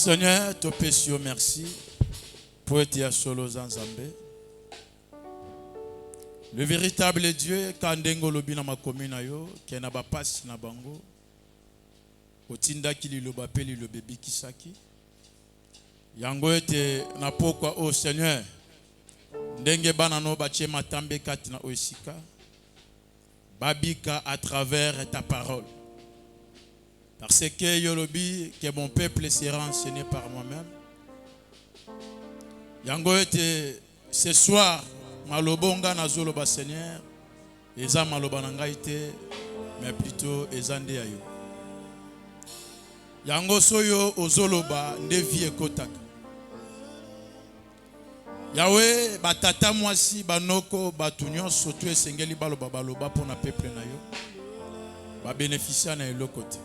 Seigneur, te pécio merci pour être solo Zanzambe. Le véritable Dieu, quand Dengo lobi na makomina yo, qui na ba passe na bango, otinda kili loba peli le bébé kisaki. Yango ete na pokwa o Seigneur. Ndenge bana no bache matambe kati na oisika. Babika à travers ta parole. Parce que yolobi que mon peuple sera enseigné par moi-même. Yango ete ce soir malobonga na zoloba Seigneur, eza maloba na ngai te, mais plutôt eza nde ayo. Yango soyo ozoloba nde vie ekotaka. Yahweh batata mwasi banoko batu nyonso to esengeli baloba baloba pona peuple na yo. Ba bénéficier na eloko te.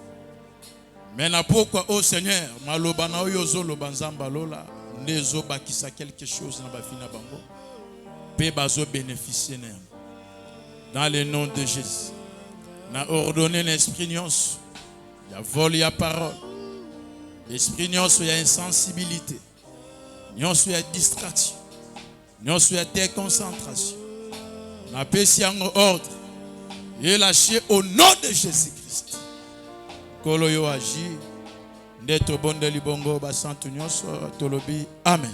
Mais na pourquoi oh Seigneur maloba na yo zoloba nzamba lola nde zobakisa quelque chose na bafina bango. Pe bazo bénéficier na. Dans le nom de Jésus. Na ordonné l'esprit nyonso. Ya vol ya parole. L'esprit nyonso ya insensibilité. Nyonso ya distraction. Nyonso ya déconcentration. Na pesi yango ordre. Et lâché au nom de Jésus-Christ. Kolo yo agi. Ndeto bonde libongo basantu nyonso tolobi amen.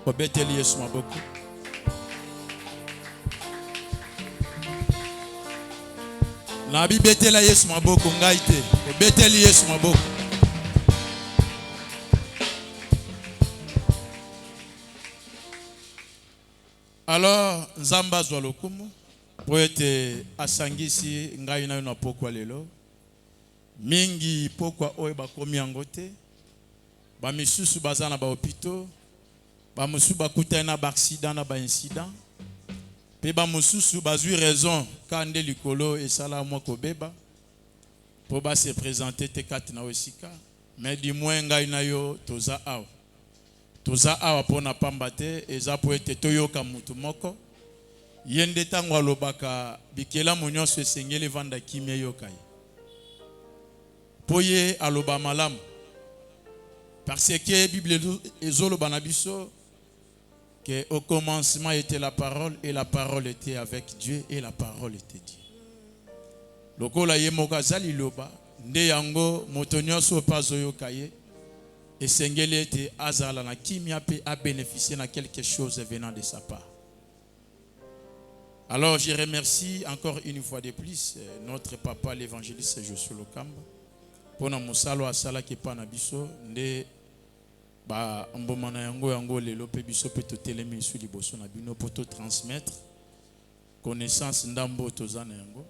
Obeteli Yesu maboko. Na bi betela Yesu maboko ngai te. Obeteli Yesu maboko. Alors nzamba zwa lokumu po ete asangisi ngai na yo na pokwa lelo. Mingi pokwa oyo bakomi yango te. Ba misusu baza na ba hôpitaux. Ba musu bakutana na ba accident na ba incident. Pe ba mususu bazui raison kande likolo esala mwa kobeba. Po ba se présenter te kati na osika. Mais du moins ngai na yo toza awa. Toza awa pona pamba te eza po ete toyoka mutu moko. Yende tango alobaka bikela monyoso esengeli vanda kimia yokai. Poye aloba malamu. Parce que Bible ezoloba na biso que au commencement était la parole et la parole était avec Dieu et la parole était Dieu. Lokola yemoka zali loba nde yango moto nyonso pazo yokaye esengeli ete azala na kimia pe a bénéficié na quelque chose venant de sa part. Alors je remercie encore une fois de plus notre papa l'évangéliste Joshua Lokamba pour na musalo asala ki pa na biso nde ba mboma na yango lelo pe biso pe to telemi su liboso na bino pour te transmettre connaissance ndambo tozana yango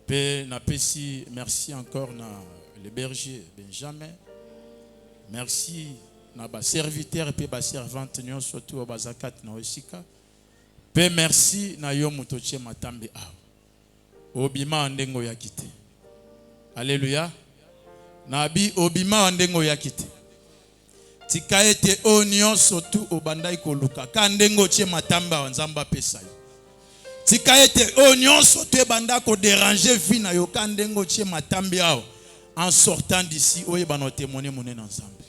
pe na pesi merci encore na le berger Benjamin. Merci na ba serviteur pe ba servante nyo surtout ba zakat na osika. Pe merci na yo mutoche matambe a. Obima ndengo yakite. Alléluia. Nabi obima ndengo yakite. Tika ete onyo surtout obandai koluka. Ka ndengo che matamba nzamba pesa yo. Tika ete onyo surtout banda ko déranger vie na yo ka ndengo che matambe a. En sortant d'ici, oye bano témoigner mon ensemble.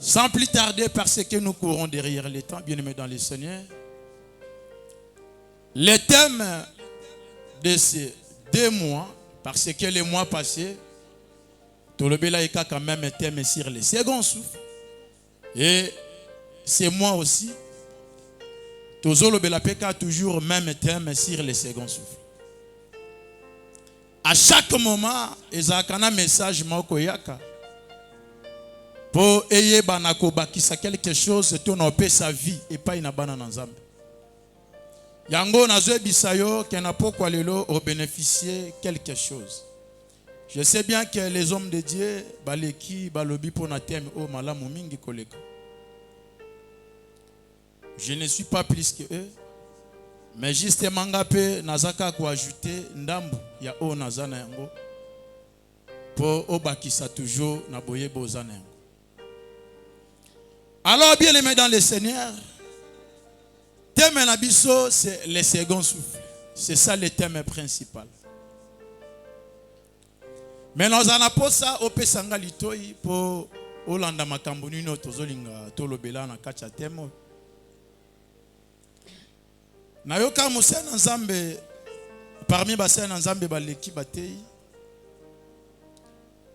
Sans plus tarder, parce que nous courons derrière le temps, bien aimés dans le Seigneur. Le thème de ces 2 mois, parce que les mois passés, Tolobela Eka quand même un thème sur le second souffle. Et c'est moi aussi. Tozolobela Peka toujours même thème sur le second souffle. À chaque moment, ils ont un message mokoyaka. Pour eye banako bakisa quelque chose, tu n'as pas sa vie et pas une abana nzambe. Yango nazo bisayo kena pokwa lelo au bénéficier quelque chose. Je sais bien que les hommes de Dieu baleki balobi pona thème o malamu mingi koleka. Je ne suis pas plus que eux. Mais justement, ngape nazaka ko ajouter ndambu ya o nazana yango pour obakisa toujours na boye bozana yango. Alors bien aimé dans le Seigneur, thème nabiso c'est le second souffle. C'est ça le thème principal. Mais nous en avons ça au pesanga litoi pour Olanda makambo nino tozolinga tolobela na kacha temo. Na yoka musena nzambe parmi basena nzambe baleki batei.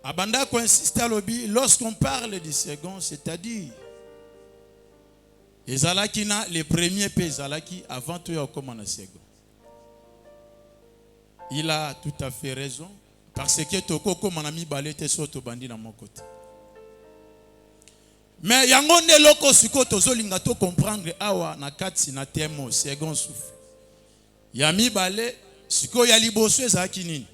Abanda ko insister lobi lorsqu'on parle du second, c'est-à-dire ezalaki na les premiers pe ezalaki avant to ya koma na second. Il a tout à fait raison parce que toko koma na mibale te soto bandi na mon côté. Mais yango ne loko siko tozolinga to comprendre awa na kati na temo second souffle. Ya mibale siko ya liboso ezalaki nini?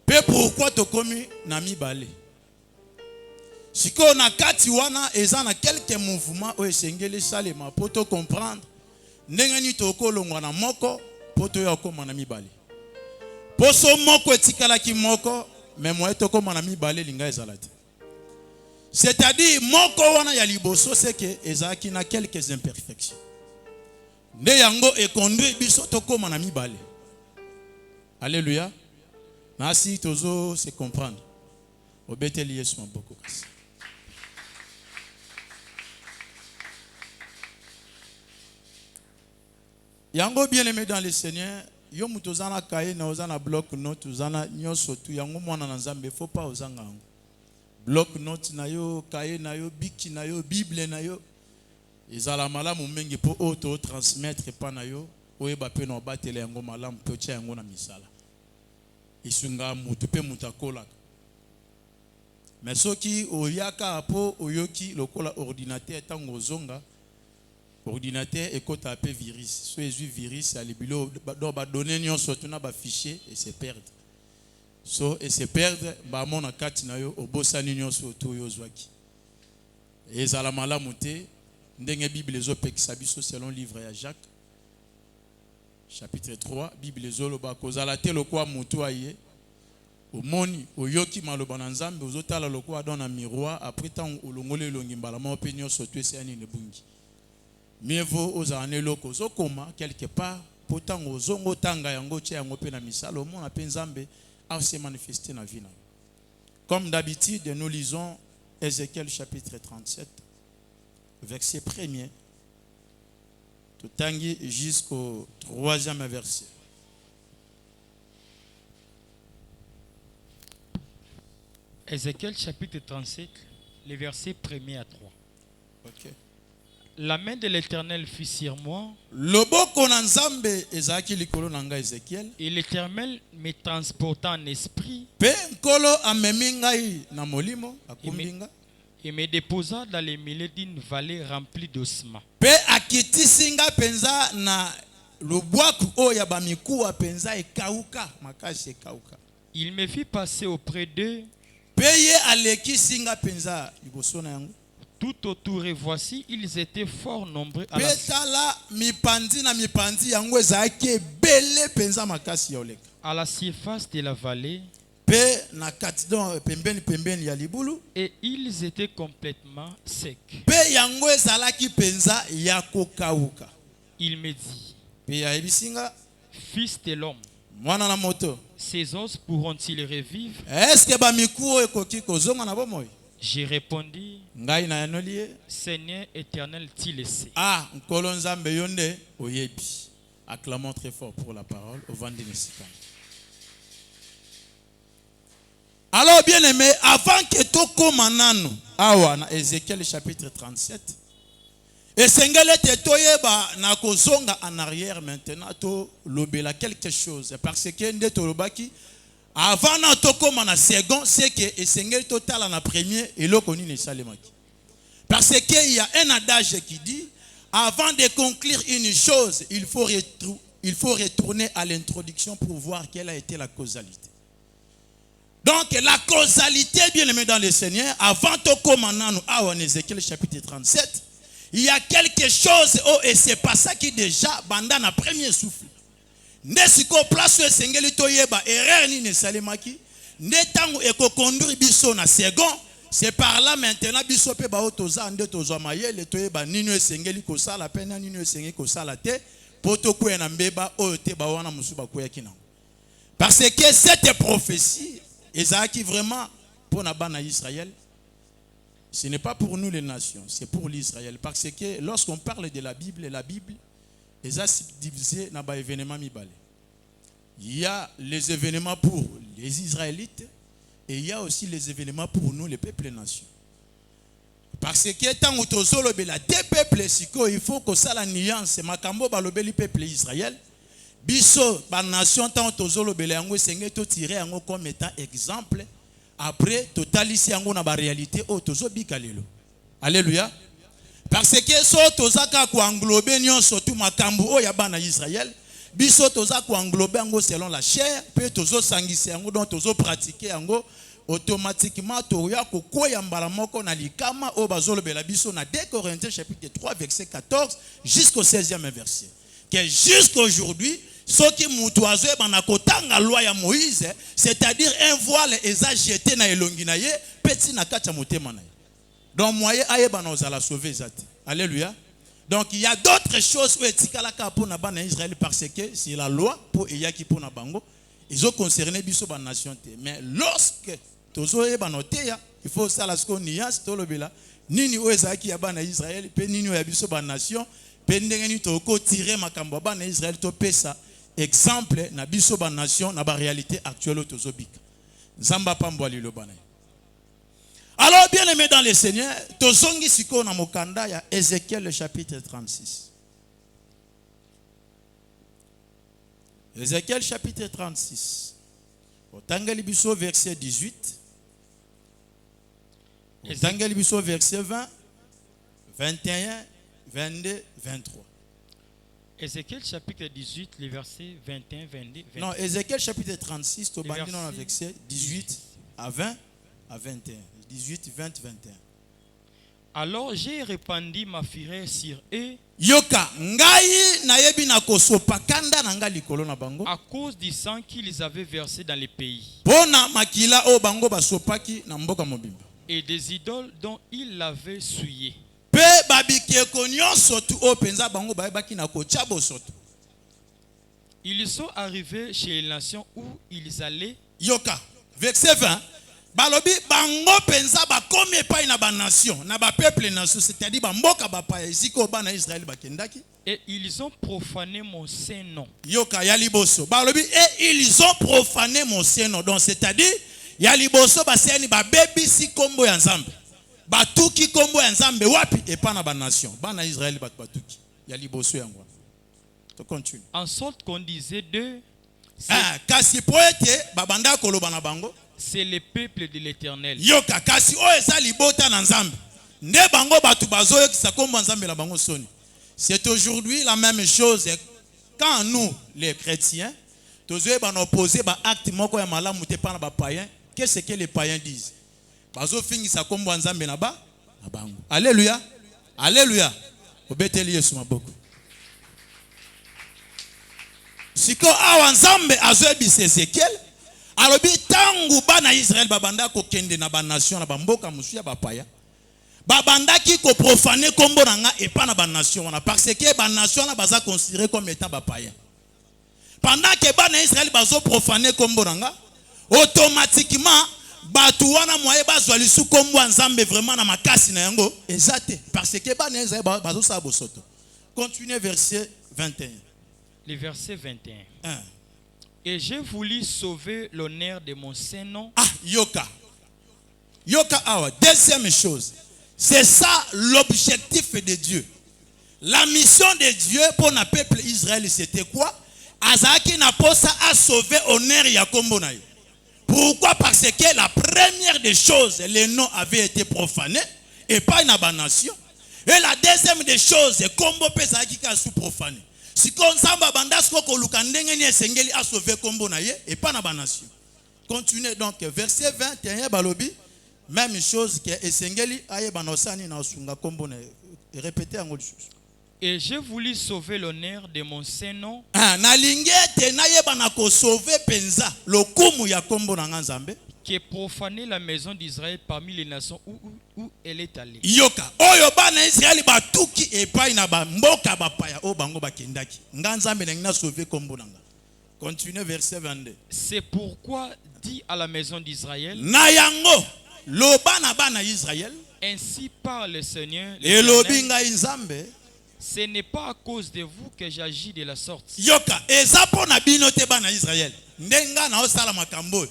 Pe pourquoi to komi na mibale? Siko na kati wana eza na quelques mouvements o esengeli salema pour to comprendre ndenge ni toko longwa na moko poto ya koma na mibale. Poso moko etikala ki moko mais moi to koma na mibale linga ezalate. C'est-à-dire moko wana ya liboso c'est que ezaki na quelques imperfections. Nde yango e conduit biso to koma na mibale. Alléluia. Merci tozo se comprendre. Obeteli Yesu maboko kasi. Yango bien aimé dans le Seigneur, yo mutozana kaye na ozana bloc note ozana nyoso tu yango mwana na Nzambe faut pas ozanga yango. Bloc note na yo, kaye na yo, biki na yo, Bible na yo. Ezala malamu mengi po auto transmettre pa na yo, oyeba pe no batele yango malamu pe tia yango na misala. Isunga mutu pe mutakola. Mais soki oyaka po oyoki lokola ordinateur tango zonga ordinateur ekota pe virus. So ezu virus ya libilo do ba donner nyonso tuna ba fichier et se perdre. So et se perdre ba mona kati na yo obosani nyonso to yo zwaki. Ezala malamu te ndenge Bible ezopekisa biso selon livre ya Jacques chapitre 3 Bible ezoloba kozala te lokwa mutu aye omoni oyoki maloba na Nzambe ozotala lokwa dans na miroir après tant olongole longi mbala mo pe nyonso to esani ne bungi. Mieux vaut ozala ne loko zokoma quelque part pourtant ozongo tanga yango tia yango pe na misalo mona pe Nzambe a se manifester na vie na. Comme d'habitude nous lisons Ézéchiel chapitre 37 verset 1er tout tangi jusqu'au 3e verset. Ézéchiel chapitre 37, les versets 1er à 3. Ok. La main de l'Éternel fut sur moi. Loboko na Nzambe ezaki likolo na nga Ézéchiel. Et l'Éternel me transporta en esprit. Pe nkolo amemi ngai na molimo akumbinga. Et me déposa dans les milieux d'une vallée remplie d'ossements. Pe akitisi nga penza na lubwaku oya bamikuwa penza ekauka makasi ekauka. Il me fit passer auprès d'eux. Peye aleki singa penza liboso na yango. Tout autour et voici ils étaient fort nombreux à la surface de la vallée. Et ils étaient complètement secs. Il me dit, fils de l'homme, ces os pourront-ils revivre? J'ai répondu, Seigneur éternel, tu le sais. Ah, Nkolonzambe yonde oyebi. Acclamons très fort pour la parole au vent de Nessikan. Alors bien aimé, avant que toko manano, awa na Ézéchiel chapitre 37, et sengele te toyeba na kozonga en arrière maintenant to lobela quelque chose parce que nde to lobaki avant na toko mana second c'est que esengeli total na premier et lokoni ne salemaki. Parce qu'il y a un adage qui dit avant de conclure une chose, il faut retourner à l'introduction pour voir quelle a été la causalité. Donc la causalité, bien aimé dans le Seigneur, avant toko manano awa en Ézéchiel chapitre 37, il y a quelque chose et c'est pas ça qui déjà banda na premier souffle. Nesiko place sengeli toyeba erreur ni ne salemaki, netango eko conduire biso na second, c'est par là maintenant biso pe ba otoza ande tozwa mayele toyeba nino esengeli ko sala pena nino esengeli ko sala te poto kwena mbeba oyo te ba wana musuba koya kinango. Parce que cette prophétie ezaki vraiment pour na bana Israël. Ce n'est pas pour nous les nations, c'est pour l'Israël. Parce que lorsqu'on parle de la Bible est divisé dans les événements mibale. Il y a les événements pour les Israélites et il y a aussi les événements pour nous, les peuples et nations. Parce que tant que tu as deux peuples, il faut que ça la nuance. Makambo balobeli peuple Israël. Biso ba nation tant que tu as tiré comme étant exemple. Après, totalisi yango na ba réalité o tozo bikalelo. Alléluia. Parce que so tozaka ko englober nyonso tout makambo o ya bana Israël, biso tozaka ko englober yango selon la chair, pe tozo sangisa yango donc tozo pratiquer yango automatiquement toya ko koya mbala moko na likama o bazolobela biso na 2 Corinthiens chapitre 3 verset 14 jusqu'au 16e verset. Que jusqu'aujourd'hui ce qui moutoise banakotanga loi ya Moïse, c'est-à-dire un voile eza jeté na elongi na ye, petit na kati ya motema na ye. Donc moyen aye bana la sauver zate. Alléluia. Donc il y a d'autres choses où etikalaka pour na bana Israël parce que c'est la loi pour eyaki pour na bango, ils ont concerné biso ba nation te. Mais lorsque tozo e banoteya, il faut ça la sko nias tolobela nini o ezaki ya bana Israël pe nini o ya biso ba nation pe ndengeni to ko tirer makambo bana Israël to pesa exemple na biso ba nation na ba réalité actuelle tozobika. Nzamba pambo alilo bana. Alors bien aimé dans le Seigneur, tozongi siko na mokanda ya Ézéchiel le chapitre 36. Ézéchiel chapitre 36. Otangeli biso verset 18. Otangeli biso verset 20, 21, 22, 23. Ézéchiel chapitre 18, les versets 21, 22, 23. Non, Ézéchiel chapitre 36, tu as dans le verset 18 à 20 à 21. 18, 20, 21. Alors j'ai répandu ma fureur sur eux. Yoka, ngai na yebi na kosopa kanda na nga likolo na bango. À cause du sang qu'ils avaient versé dans les pays. Pona makila o bango basopaki na mboka mobimba. Et des idoles dont ils l'avaient souillé. Pe babikeko nyonso tu o penza bango bayebaki na kotia bosoto. Ils sont arrivés chez les nations où ils allaient. Yoka, verset 20. Balobi bango penza ba komi pa na ba nation, na ba peuple nation, c'est-à-dire ba mboka ba pa eziko ba na Israël ba kendaki. Et ils ont profané mon saint nom. Yoka ya liboso. Balobi et ils ont profané mon saint nom. Donc c'est-à-dire ya liboso ba seni ba bebi si kombo ya Nzambe. Ba tuki kombo ya Nzambe wapi et pas na ba nation. Ba na Israël ba tuki. Ya liboso yango. To continue. En sorte qu'on disait d'eux, kasi poete babanda koloba na bango. C'est le peuple de l'Éternel. Yoka kasi o eza libota na Nzambe. Nde bango batu bazoyo kisa kombo Nzambe la bango soni. C'est aujourd'hui la même chose quand nous les chrétiens tozoye ba opposer ba acte moko ya malamu te pa na ba païens. Qu'est-ce que les païens disent? Bazo fingisa kombo Nzambe na ba na bango. Alléluia. Alléluia. Obeteli Yesu maboko. Siko awa Nzambe azoyebisa Ezekiel alobi tangu bana Israël babanda ko kende na ba nation na ba mboka musu ya bapaya babandaki ko profaner kombo nanga et pas na ba nation wana parce que ba nation na baza considéré comme étant bapaya. Pendant que bana Israël bazo profaner kombo nanga automatiquement batu wana moye bazwa lisu kombo Nzambe vraiment na makasi na yango ezate parce que bana Israël bazo sa bosoto. Continuez verset 21. Le verset 21. 1. Et j'ai voulu sauver l'honneur de mon saint nom. Ah, yoka. Yoka awa. Deuxième chose. C'est ça l'objectif de Dieu. La mission de Dieu pour le peuple Israël, c'était quoi? Azaki na posa a sauvé l'honneur ya kombo na yo. Pourquoi? Parce que la première des choses, les noms avaient été profanés et pas une nation. Et la deuxième des choses, kombo pesa ki ka sous profané. Si Nzamba bandasko ko lukandenge ni esengeli a sauvé kombo na ye et pas na ba nation. Continuez donc verset 21 balobi même chose que esengeli aye banosani na osunga kombo na répéter en autre chose. Et j'ai voulu sauver l'honneur de mon saint nom. Na lingete na ye banako sauver penza lokumu ya kombo na Nzambe qui profané la maison d'Israël parmi les nations où elle est allée. Yoka oyo bana Israël batuki epai na ba mboka bapaya o bango bakendaki nga Nzambe na sauver kombo nanga. Continuez verset 22. C'est pourquoi dit à la maison d'Israël, Na yango loba na bana Israël. ainsi parle le Seigneur, Et l'Éternel, lobinga inzambe. ce n'est pas à cause de vous que j'agis de la sorte. Yoka ezapo na bino te bana Israël. Ndenga na osala makambo.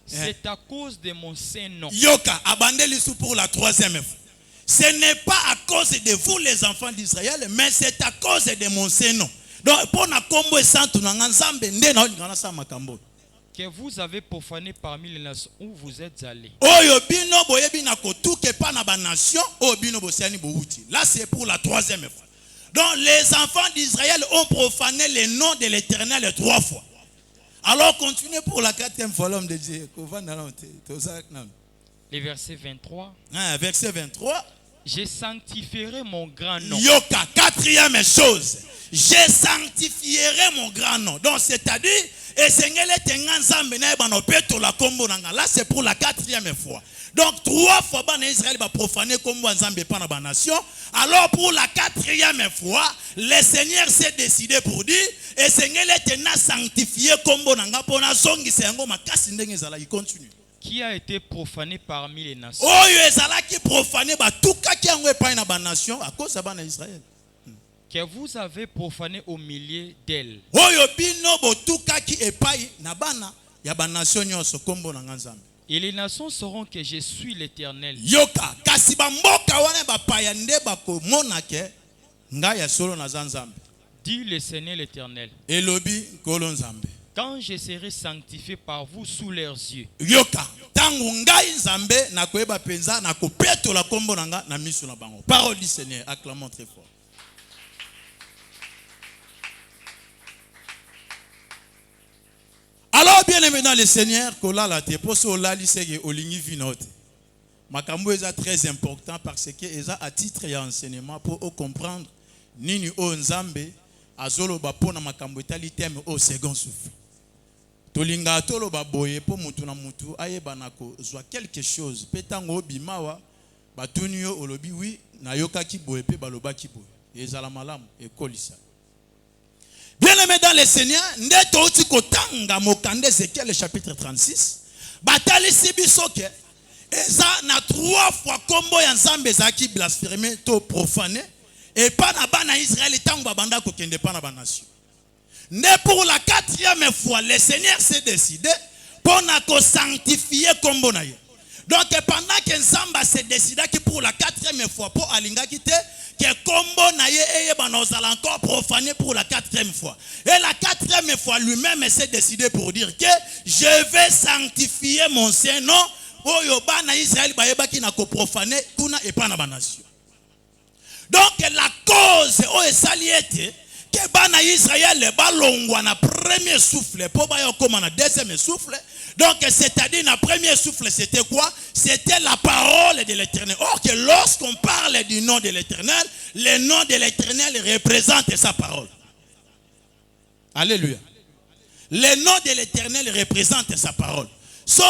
C'est à cause de mon saint nom. Yoka abandeli sous pour la troisième fois. Ce n'est pas à cause de vous les enfants d'Israël, mais c'est à cause de mon saint nom. Donc pour na kombo santu na nzambe nde na ngana sa makambo. Que vous avez profané parmi les nations où vous êtes allés. Oyo bino boyebi na kotuke pa na ba nation oyo bino bosiani bouti. Là c'est pour la troisième fois. Donc les enfants d'Israël ont profané le nom de l'Éternel 3 fois. Alors continuez pour la quatrième fois l'homme de Dieu. Le verset 23. Verset 23. Je sanctifierai mon grand nom. Yoka, quatrième chose. Je sanctifierai mon grand nom. Donc c'est-à-dire, là c'est pour la quatrième fois. Donc 3 fois Israël va profaner comme Nzambe pa na ba nation. Alors pour la quatrième fois, le Seigneur s'est décidé pour dire et Seigneur est sanctifié comme bonanga pona zongi sengo makasi ndenge zala il continue. Qui a été profané parmi les nations. Oyo ezala ki profané ba tuka ki yango epai na ba nation à cause ba na Israël. Que vous avez profané au milieu d'elles. Oyo bino botuka ki epai na bana ya ba nation nyonso kombo na Nzambe. Et les nations sauront que je suis l'Éternel. Yoka kasi ba mboka wana ba paya nde ba ko monake nga ya solo na Nzambe. Dit le Seigneur l'Éternel. Elobi kolo Nzambe. Quand je serai sanctifié par vous sous leurs yeux. Yoka tangu ngai Nzambe na koyeba penza na kopetola kombo na nga na miso na bango. Parole du Seigneur, acclamons très fort. Alors bien aimé dans le Seigneur, kola la te poso la lisege olingi vinote. Makambo est très important parce que eza à titre et enseignement pour comprendre nini o Nzambe azolo ba pona makambo etali teme au second souffle. Tolinga tolo ba boye po mutu na mutu ayeba nako zwa quelque chose petango bimawa batuni yo olobi wi na yoka ki boye pe baloba ki boye. Ezala malamu ekolisa. Bien-aimé dans le Seigneur, ndeto uti kotanga mokande Ézéchiel chapitre 36. Batali sibisoke eza na 3 fois kombo ya Nzambe zaki blasphémé to profané et pas na bana Israël tango babanda ko kende pa na ba nation. Mais pour la 4e fois, le Seigneur s'est décidé pour nous sanctifier kombo na ye. Donc pendant que Nzamba s'est décidé que pour la 4e fois pour alinga kite que kombo na ye eye banozala encore profané pour la 4e fois. Et la 4e fois lui-même s'est décidé pour dire que je vais sanctifier mon saint nom. Oyo bana Israël ba yeba ki na ko profané kuna et pas na ba nation. Donc la cause o esaliete que bana Israël balongwa na premier souffle pour ba yokoma na deuxième souffle. Donc c'est-à-dire na premier souffle c'était quoi? C'était la parole de l'Éternel. Or que lorsqu'on parle du nom de l'Éternel, le nom de l'Éternel représente sa parole. Alléluia. Le nom de l'Éternel représente sa parole. So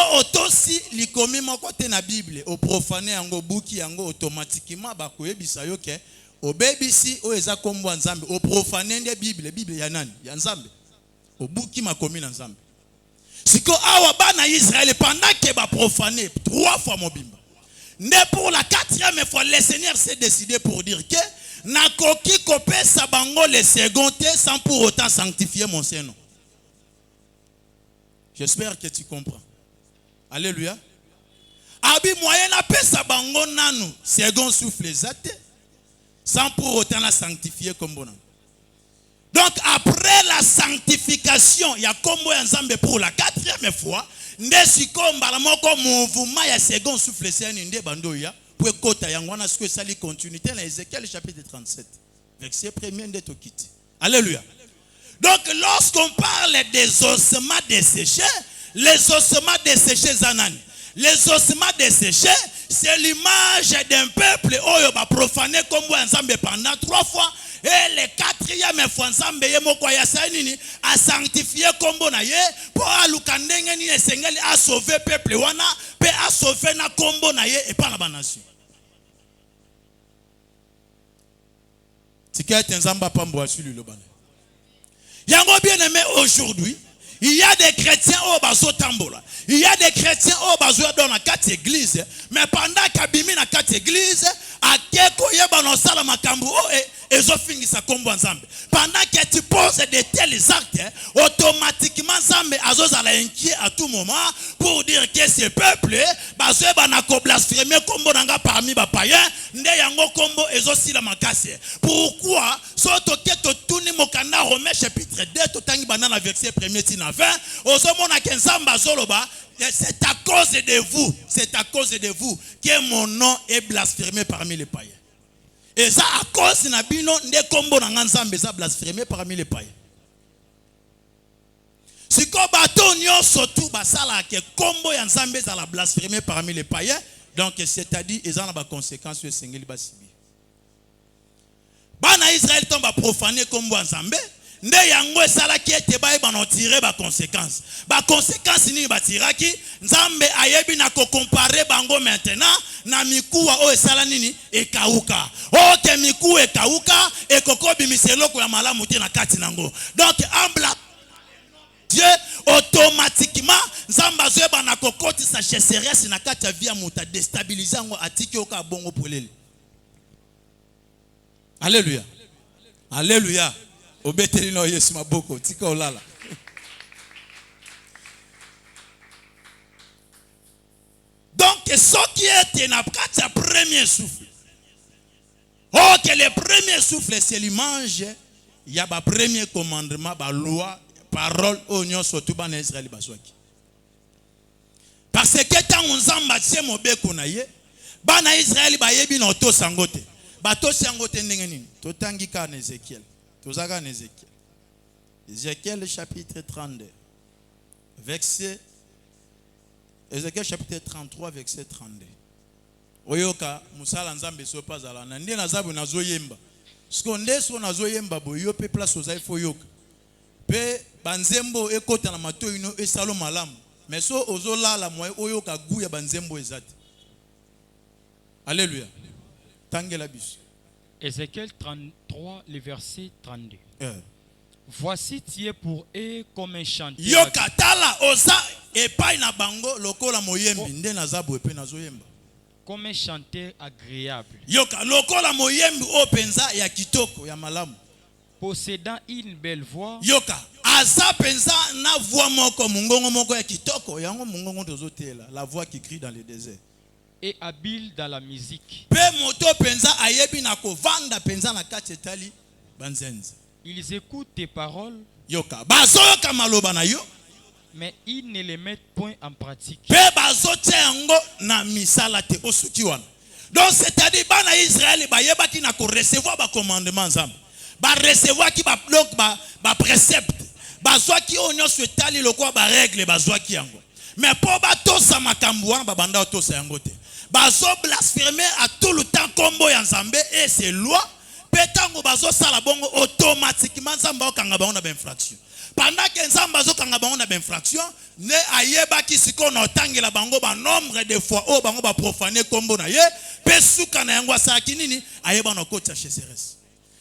aussi likomi moko te na Bible au profané yango buki yango automatiquement ba koyebisa yo ke obebisi o eza kombo Nzambe au profané de Bible ya nani ya Nzambe obuki makomi na Nzambe. Siko awa bana Israël pendant que ba profané 3 fois mobimba. Mais pour la 4e fois le Seigneur s'est décidé pour dire que nakoki kopesa bango le second sans pour autant sanctifier mon Saint-Nom. J'espère que tu comprends. Alléluia. Abi moyen na pesa bango nanu second souffle zate sans pour autant la sanctifier comme bon. Donc après la sanctification, il y a kombo ya Nzambe pour la 4e fois, ndesiko mbala moko mouvement ya second souffle seni nde bando ya pour kota yango wana ce que ça li continuité dans Ézéchiel chapitre 37 verset 1er de Tokiti. Alléluia. Donc lorsqu'on parle des ossements desséchés, les ossements desséchés zanani. Les ossements desséchés, c'est l'image d'un peuple oyo ba profané comme Nzambe pendant 3 fois. Et le 4e fois Nzambe ye moko ya sanini a sanctifié kombo na ye pour aluka ndenge ni esengeli a sauver peuple wana pe a sauver na kombo na ye et pas na ba nation. Tika Nzamba pambo asuli lobana. Yango bien aimé aujourd'hui, il y a des chrétiens au bazo tambola. Il y a des chrétiens au bazo dans la quatre églises. Mais pendant qu'abimi na quatre églises, à keko yeba no sala makambu et fingi sa kombo ensemble. Pendant que tu poses de tels actes, automatiquement Zambé azos à l'inquiet à tout moment pour dire que ce peuple bazo banako blasphémer kombo nanga parmi ba païens, nde yango kombo ezosi la makase. Pourquoi soto keto tuni mokanda Romains chapitre 2 totangi banana verset 1er tina 20 ozomona kenzamba zoloba. C'est à cause de vous, c'est à cause de vous que mon nom est blasphémé parmi les païens. Et ça à cause na bino nde kombo na nzambe za blasphémé parmi les païens. Si ko bato nyonso tout basala ke kombo ya nzambe za la blasphémé parmi les païens, donc c'est-à-dire ils ont des conséquences sur sengeli basibi. Bana Israël tomba profaner kombo nzambe. Nde yango esala ki ete baye bano tirer ba conséquences. Ba conséquences ni ba tiraki nzambe ayebi na ko comparer bango maintenant na mikuwa o esala nini ekauka. O ke mikuwa ekauka ekokobi miseloko ya malamu te na kati nango. Donc ambla Dieu automatiquement nzamba zoeba na kokoti sa chasseresse na kati ya via muta déstabiliser ngo atiki oka bongo polele. Alléluia. Alléluia. Obetelino Yesu maboko tika olala. Donc ce qui est na kati premier souffle. Oh que le premier souffle c'est l'image, il y a ba premier commandement, ba loi, parole oignon surtout ba na Israël bazwaki. Parce que tant nzamba tse mobeko na ye, ba na Israël ba yebi na to sangote. Ba to sangote ndenge nini? To tangika na Ézéchiel. Ézéchiel chapitre 32 verset Ézéchiel chapitre 33 verset 32. Oyoka musala nzambe so pazala na ndie nazabu nazoyemba. Skonde so nazoyemba boyo pe place ozai foyoka. Pe banzembo ekota na mato ino esalo malamu. Mais so ozolala moye oyoka guya banzembo ezati. Alléluia. Tangela biso. Ézéchiel 33, le verset 32. Voici tu es pour eux comme un chanteur. Yoka tala oza epai na bango lokola moyembi nde nazabu epe nazoyemba. Comme un chanteur agréable. Yoka lokola moyembi o penza ya kitoko ya malamu. Possédant une belle voix. Yoka aza penza na voix moko mungongo moko ya kitoko yango mungongo tozotela la voix qui crie dans le désert. Et habile dans la musique. Ils écoutent tes paroles. Mais ils ne les mettent point en pratique. Donc c'est-à-dire bana Israël bayeba ki na ko recevoir ba commandement nzambe. Ba recevoir ki ba précepte. Bazwa ki onyo swetali lokwa ba règle bazwa ki yango. Mais pour ba tosa makambu wana ba banda tosa yango te. Bazo blasphémer à tout le temps combo ya nzambe et ses lois petango bazo sala bongo automatiquement nzamba okanga bango na ba infraction. Pendant que nzamba zo kanga bango na ba infraction ne ayeba ki siko na otangela bango ba nombre de fois o bango ba profaner combo na ye pe suka na yango asaki nini ayeba na kota chasseresse.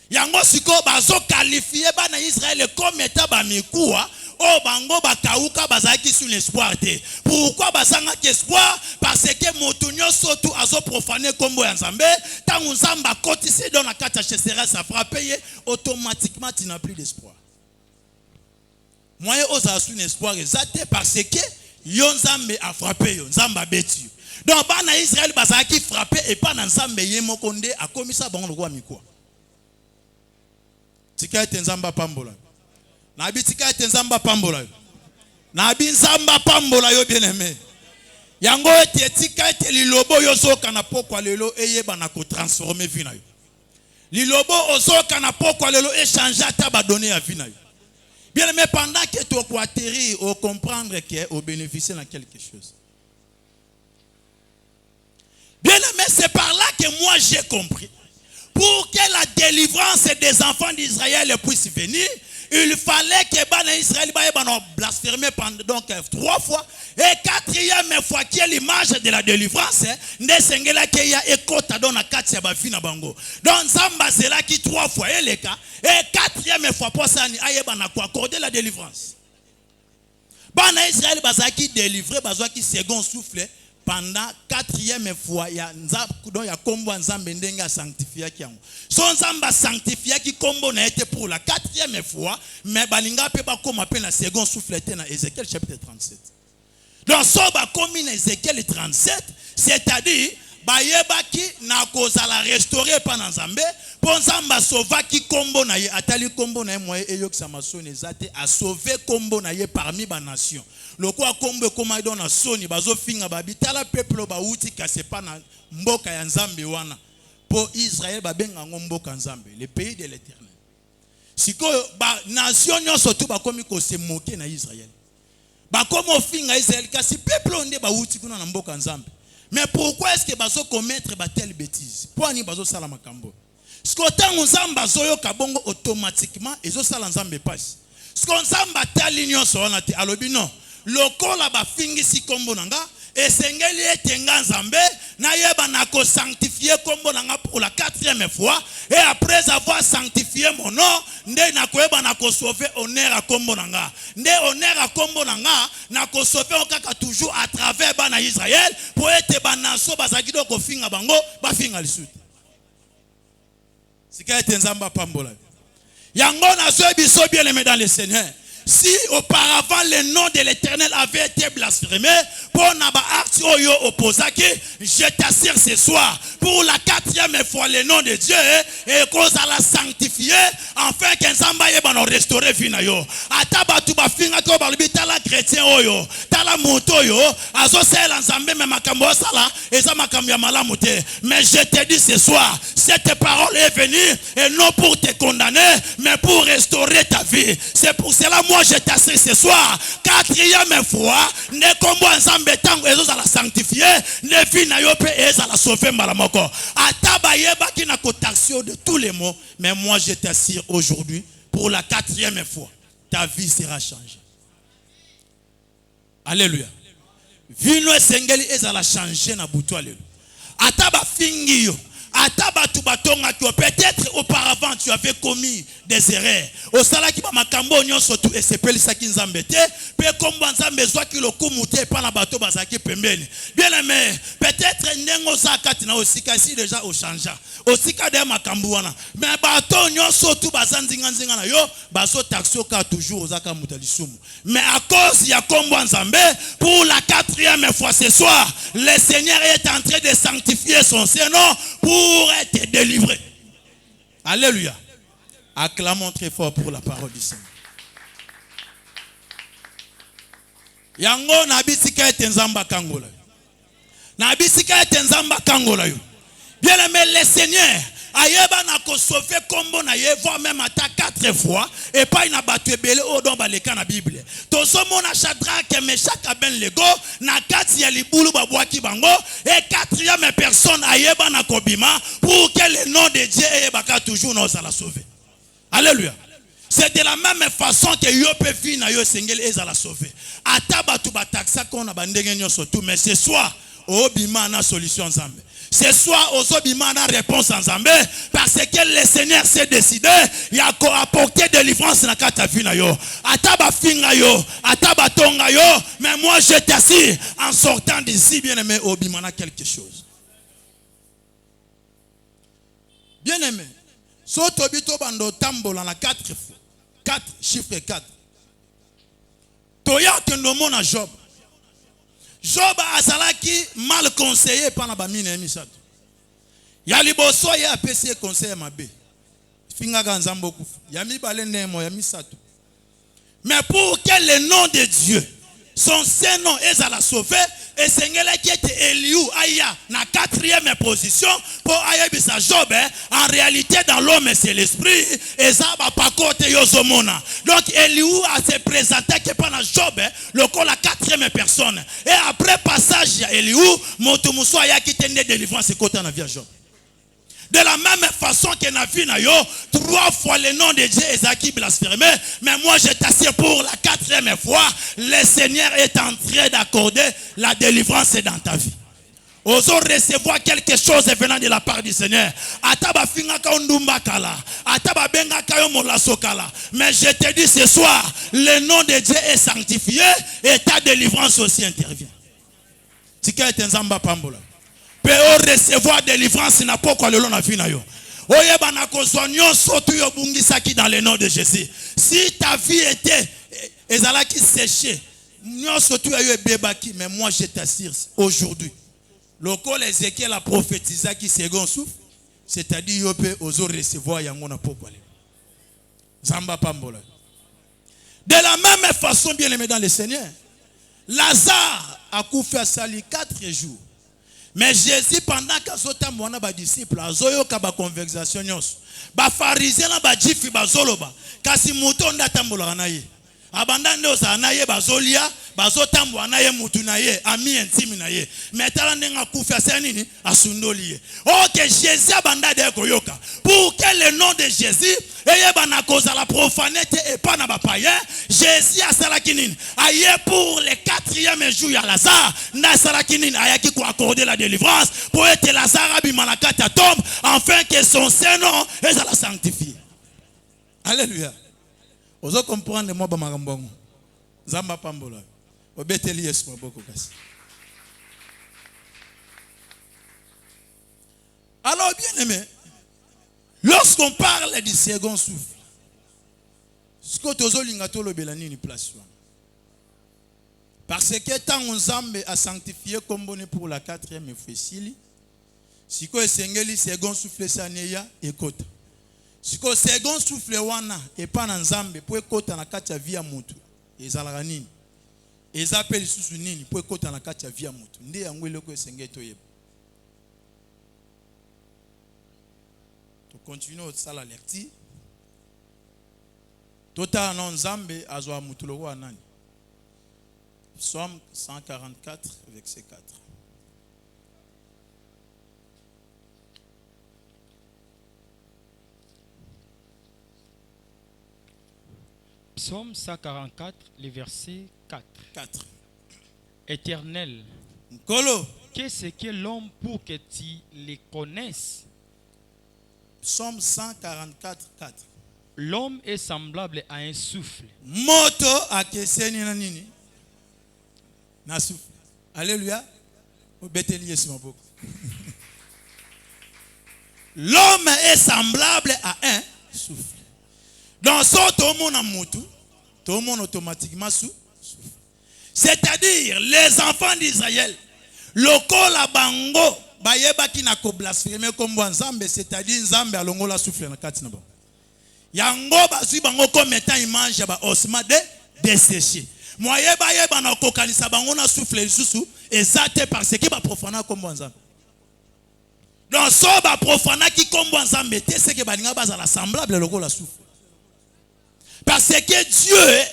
Yango siko bazo qualifier ba na Israël comme état ba mikuwa o bango bakauka bazaki sur l'espoir te. Pourquoi bazanga espoir? Parce que motunyo sotu azo profaner kombo ya nzambe tangu nzamba kotisi dans la carte chasseresse a frappé automatiquement tu n'as plus d'espoir. Moyen oza sur espoir exact parce que yo nzambe a frappé yo nzamba beti. Donc bana Israël bazaki frappé et pas na nzambe ye mokonde a komisa bango lokwa mikwa. Tika ete nzamba pambola. Na bitika ete nzamba pambola yo. Na binzamba pambola yo bien aimé. Yango ete tika ete lilobo yo zoka na pokwa lelo eyeba na ko transformer vie na yo. Lilobo ozoka na pokwa lelo échanger ta ba donner à vie na yo. Bien aimé, pendant que tu as atterri au comprendre que au bénéficier de quelque chose. Bien aimé, c'est par là que moi j'ai compris. Pour que la délivrance des enfants d'Israël puisse venir, il fallait que Bana Israël blasphémé pendant donc 3 fois. Et 4e fois qui est l'image de la délivrance, ne sengela ke ya ekota dans la 4 bafina bango. Donc Zamba zela qui 3 fois et les cas. Et 4e fois pour ça ni ayebana ko accorder la délivrance. Bana Israël bazaki délivré bazaki second souffle pendant 4e fois ya nzap ya kombo nzambe ndenga sanctifier kiango. Son nzamba sanctifier ki kombo na été pour la 4e fois mais balinga pe ba koma pe na second souffle te na Ézéchiel chapitre 37. Donc so ba komi na Ézéchiel 37, c'est-à-dire bayebaki na kozala restaurer pa na nzambe po nzamba sauva ki kombo na ye atali kombo na ye moye eyokisa masoni ezate a sauver kombo na ye parmi ba nation. Lokwa kombo koma do na soni bazo finga babitala peuple ba uti kasepa na mboka ya nzambe wana po Israël ba benga mboka nzambe le pays de l'Éternel. Siko ba nation nyonso tu ba komi ko se moquer na Israël. Ba komo finga Israël kasi peuple onde ba uti kuna na mboka nzambe. Mais pourquoi est-ce que bazo commettre ba telle bêtise? Pourquoi ni bazo sala makambo? Skotango nzamba zoyo kabongo automatiquement ezo sala nzambe passe. Sko nzamba tali nyonso wana te alobi non. Lokola ba fingi si kombo nanga esengeli etenga nzambe na yeba na ko sanctifier kombo nanga pour la 4e fois et après avoir sanctifié mon nom nde na ko yeba na ko sauver honneur à kombo nanga nde honneur à kombo nanga na ko sauver okaka toujours à travers bana Israël pour être banaso bazaki do ko finga bango ba finga lisuti sika ete nzamba pambola yango na so biso bien aimé dans le Seigneur. Si auparavant le nom de l'Éternel avait été blasphémé, pour Naba Oyo Opposaki, je t'assure ce soir, pour la 4e fois le nom de Dieu, et cause à la sanctifier, afin qu'un Zambaye va restaurer Vinayo. Ataba tuba finga to balbi tala chrétien oyo, tala moto yo, azo sel ensemble mais makambo sala, et ça makambo ya malamu te. Mais je te dis ce soir, cette parole est venue, et non pour te condamner, mais pour restaurer ta vie. C'est pour cela moi je t'assure ce soir, 4e fois, ne kombo ensemble tango ezo za la sanctifier, ne vina yo pe eza la sauver malamoko. Ataba yeba ki na kotaksio de tous les mots, mais moi je t'assure aujourd'hui, pour la 4e fois, ta vie sera changée. Alléluia. Vino esengeli eza la changer na butu alléluia. Ataba fingi yo. Peut-être auparavant tu avais commis des erreurs. Au salaki ba makambo nyonso tu esepeli saki nzambe te, pe kombo nzambe zwa ki lokumu te pa na bato bazaki pembeni. Bien aimé, peut-être ndengo zakati na osika si déjà au changea. Osika de makambo wana. Mais bato nyonso tu bazanzinga nzinga na yo, baso taxo ka toujours ozaka mutalisumu. Mais à cause ya kombo nzambe, pour la 4e fois ce soir, le Seigneur est en train de sanctifier son Saint-Nom pour être délivré. Alléluia. Acclamons très fort pour la parole du Seigneur. Yango na bisika etenzamba kangola. Na bisika etenzamba kangola yo. Bien aimé le Seigneur, ayeba na ko sauver kombo na ye voire même à 4 fois et pas na battu belé o don baleka na Bible. To somo na Shadrach Meshach Abednego na kati ya libulu babwaki bango et 4e personne ayeba na kobima pour que le nom de Dieu ayebaka toujours nous la sauver. Alléluia. C'est de la même façon que yo peut vivre na yo sengel ezala sauver. Ataba tu bataksa kona bandenge nyoso tout mais ce soir obima na solution nzambe. Ce soir, Ozobima na réponse en Zambé, parce que le Seigneur s'est décidé, il a apporté délivrance na kata vina yo. Ataba finga yo, ataba tonga yo, mais moi je t'assure, en sortant d'ici, bien aimé, Obima na quelque chose. Bien aimé, soto bito bando tambola na 4 fois, 4 chiffre 4. Toya kendomo na Job. Job azalaki mal conseillé par la bamine emisato. Ya liboso ya apesi conseil mabe. Finga ganzambo kufu. Ya mibale ndemo ya misato. Mais pour que le nom de Dieu, son Saint-Nom est à la sauver, et Seigneur qui était Eliou aya na 4e position pour aya bisa Job, en réalité dans l'homme c'est l'esprit et ça va pas côté yozomona. Donc Eliou a se présenté que pendant Job le col la 4e personne et après passage à Eliou moto muso aya qui tenait délivrance côté na via Job. De la même façon que na vie na yo, 3 fois le nom de Dieu est blasphémé, mais moi je t'assure pour la 4e fois, le Seigneur est en train d'accorder la délivrance dans ta vie. Osons recevoir quelque chose venant de la part du Seigneur. Mais je te dis ce soir, le nom de Dieu est sanctifié et ta délivrance aussi intervient. Si quelqu'un est en pambola, peut recevoir délivrance n'a pas quoi le long de la vie na yo. Oye banako soignon surtout yo bungisaki dans le nom de Jésus. Si ta vie était ezalaki séchée, nyon surtout yo bebaki, mais moi je t'assure aujourd'hui. Le col Ézéchiel a prophétisé qui second souffle, c'est-à-dire yo peut oser recevoir yango na pokwa le. Zamba pambola. De la même façon, bien aimé dans le Seigneur, Lazare a couffé à sali 4 jours. Mais Jésus, pendant qu'il a disciples, il a conversation. Les pharisiens, les jifi, les zoloba. Kasi mouton d'atambola na ye. Abandande aux anaye, bazolia, bazotambo anaye mutunaye, ami intime naye. Mais talandenga koufa senini, asundoliye. Oh, que Jésus abandade koyoka. Pour que le nom de Jésus, eye bana cause la profanité et pas na païen, Jésus a salakinine. Aye pour le 4e jour, ya Lazare, na salakinine, aye qui ko accorder la délivrance, pour être Lazare abimanakata tombe, afin que son Saint-Nom est à la sanctifier. Alléluia. Ozo comprendre moi ba magambongo. Zamba pambola. Obeteli Yesu maboko kasi. Alors bien aimé, lorsqu'on parle du second souffle, ce que tozo lingato lobelani ni place. Parce que tant Nzambe a sanctifié comme bonne pour la 4e fois sili, si ko esengeli second souffle saneya ekota. Si le second souffle wana et pas dans Nzambe pour ekota na kati ya via mutu ezalaka nini ezapeli susu nini pour ekota na kati ya via mutu nde yango eloko esenge toyeba to continue osala lecture totala na Nzambe azwa mutu loko wa nani. Psaume 144 verset 4. Psaume 144, le verset 4. Éternel, qu'est-ce que l'homme pour que tu les connaisses? Psaume 144, 4. L'homme est semblable à un souffle. Moto akeseni na nini? Na souffle. Alléluia. Obeteli Yesu maboko. L'homme est semblable à un souffle. Dans ce tout le monde automatiquement souffle. C'est-à-dire, les enfants d'Israël, lokola bango, bayeba ki na ko blasphémer comme Nzambe, c'est-à-dire Nzambe alongo la souffle na kati na bango. Yango bazui bango comme étant image ba osma de desséché. Moyeba yeba na ko kanisa bango na souffle susu, ezate parce que ba profana comme Nzambe. Donc so ba profana ki comme Nzambe, c'est que balinga bazala semblable lokola souffle. Parce que Dieu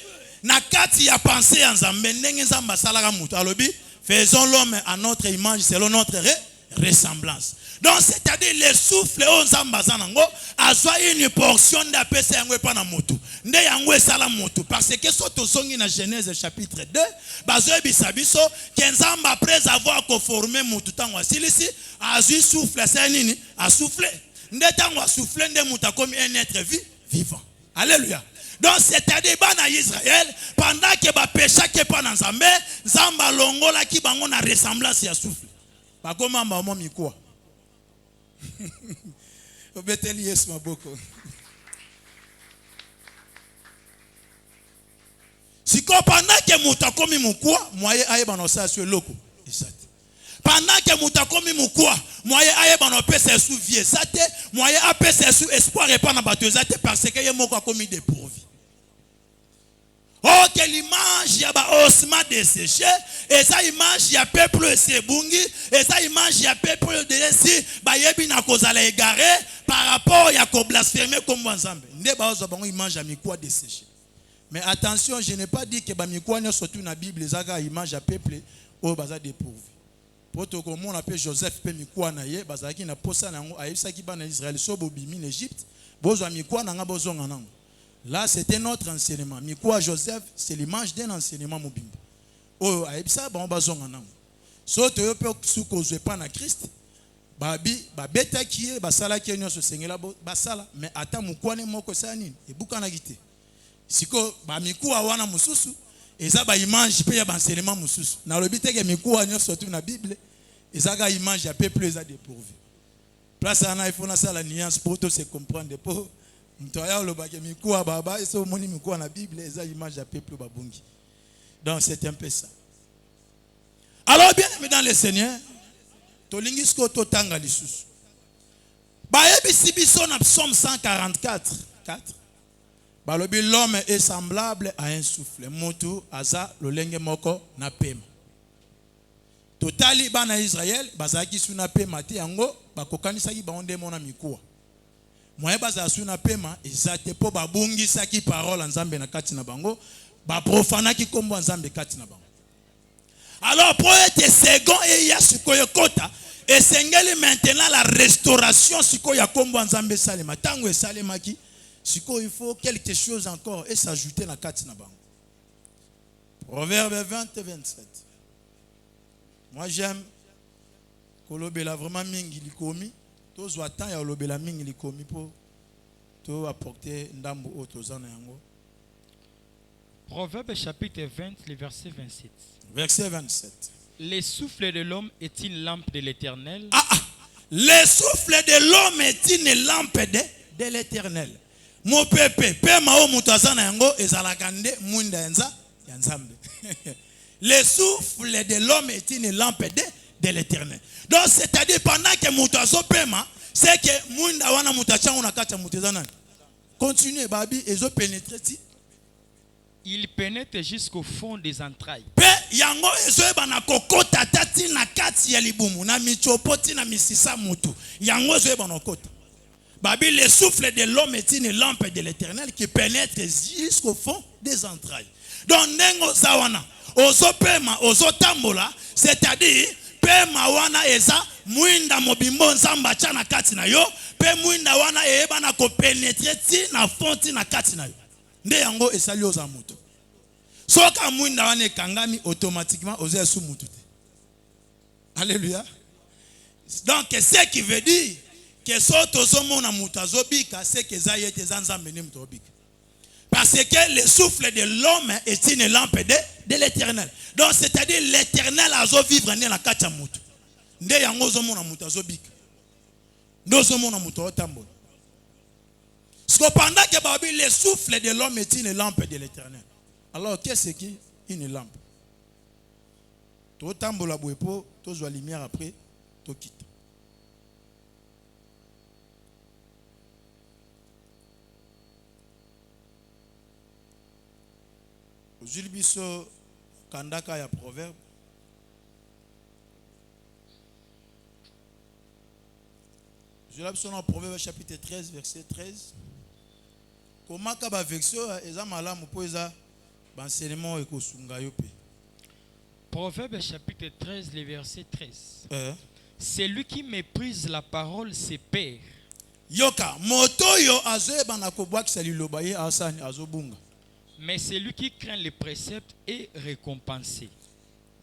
n'a qu'à y penser en Nzambe ndenge Nzambe salaka mutu alobi faisons l'homme à notre image selon notre ressemblance. Donc c'est-à-dire le souffle au Nzambe zanango azwa une portion d'apesa yango pa na mutu nde yango esala mutu parce que soto zongi na Genèse chapitre 2 bazo ebisa biso que Nzambe après avoir conformé mutu tango asilisi azui souffle sa nini a soufflé nde tango a soufflé nde mutu comme un être vivant. Alléluia. Donc c'est-à-dire bana Israël pendant que ba pécha ke pa na Nzambe Nzamba longola ki bango na ressemblance ya souffle. Ba koma mama mikwa. Obeteli Yesu maboko. Si ko pendant que muta komi mukwa moye aye bana sa sur loko. Exact. Pendant que muta komi mukwa moye aye bana pesa sous vie sate moye a pesa sous espoir et pas na bateau sate parce que ye moko komi dépourvu. Oh, que l'image y a ba osma desséché, et ça image y a peuple sebungi, et ça image y a peuple de si ba yebi na kozala égaré par rapport ya ko blasphémer comme Nzambe. Ne ba ozo bango image ya mikwa desséché. Mais attention, je n'ai pas dit que ba mikwa ne surtout na Bible zaka image ya peuple au baza dépourvu. poto komona appelle Joseph pe mikuwa na ye bazaki na posa nango ayebisaki bana Israël so bobimi en Égypte bozwa mikuwa nanga bozonga nango. Là c'était notre enseignement. Mikuwa Joseph c'est l'image d'un enseignement mobimba. Oh ayebisa ba bazonga nango. So to pe suko zwe pa na Christ babi babeta kiye basala ki nyonso sengela basala mais ata mukwane moko sa nini ebuka na gite. Siko ba mikuwa wana mususu eza ba image pe ya ba enseignement mususu. Na lobi teke mikuwa nyonso tu na Bible eza ga image ya peuple eza dépourvu. Place ana il faut na sala nuance pour tout se comprendre pour mtoya lo ba ke mikuwa baba eso moni mikuwa na Bible eza image ya peuple babungi. Donc c'est un peu ça. Alors bien aimé dans le Seigneur, tolingisko totanga lisusu. Bayebi biso na Psaume 144, 4. Balobi l'homme est semblable à un souffle. Mutu aza lolenge moko na pema. Totali bana Israël bazaki suna pema te yango bakokanisaki baonde mona mikuwa. Moye baza suna pema ezate po babungisaki parole nzambe na kati na bango, ba profanaki kombo nzambe kati na bango. Alors pour être second et ya sikoyo kota et sengeli maintenant la restauration sikoyo kombo nzambe salema tango e salemaki sikoyo il faut quelque chose encore et s'ajouter na kati na bango. Proverbe 20 et 27. Moi j'aime kolobela vraiment mingi likomi tozwa temps ya lobela mingi likomi pour to apporter ndambo otozana yango. Proverbe chapitre 20, le verset 27. Verset 27. Le souffle de l'homme est une lampe de l'Éternel. Le souffle de l'homme est une lampe de l'Éternel. Mon pepe, pe mao mutazana yango ezalakande mwinda enza ya nzambe. Le souffle de l'homme est une lampe de l'Éternel. Donc c'est-à-dire pendant que mutazo pema, c'est que mwinda wana mutachangu na kati mutazana. Continuez babi ezo pénétrer ti. Il pénètre jusqu'au fond des entrailles. Pe yango ezoeba na kokota tati na kati ya libumu na michopoti na misisa mutu. Yango ezoeba na kokota. Babi le souffle de l'homme est une lampe de l'Éternel qui pénètre jusqu'au fond des entrailles. Donc nengo zawana ozo pema ozo tambola, c'est-à-dire pema wana eza mwinda mobimbo nzamba cha na kati na yo, pe mwinda wana eba na ko pénétrer ti na fonti na kati na yo. Nde yango esali oza mutu. Soka mwinda wana ekangami automatiquement oza su mutu te. Alléluia. Donc ce qui veut dire que soto zomo na mutu azobika c'est que za yete za nzambe ni mutu obika. Parce que le souffle de l'homme est une lampe de l'Éternel. Donc c'est-à-dire l'Éternel azo vivre ne na kati ya mutu. Nde yango zomo na mutu azobika. Ndo zomo na mutu otambola. Cependant que Babi, le souffle de l'homme est une lampe de l'Éternel. Alors qu'est-ce qui une lampe? To tambola boepo, to zo lumière après, to quitte. Ojilbiso kandaka ya proverbe. Ojilbiso na proverbe chapitre 13 verset 13. Komaka ba vexo eza malamu po eza enseignement ekosunga yo pe. Proverbe chapitre 13, le verset 13. Celui qui méprise la parole se perd. Yoka moto yo azoeba na kobwakisa liloba ye asani azobunga. Mais celui qui craint les préceptes est récompensé.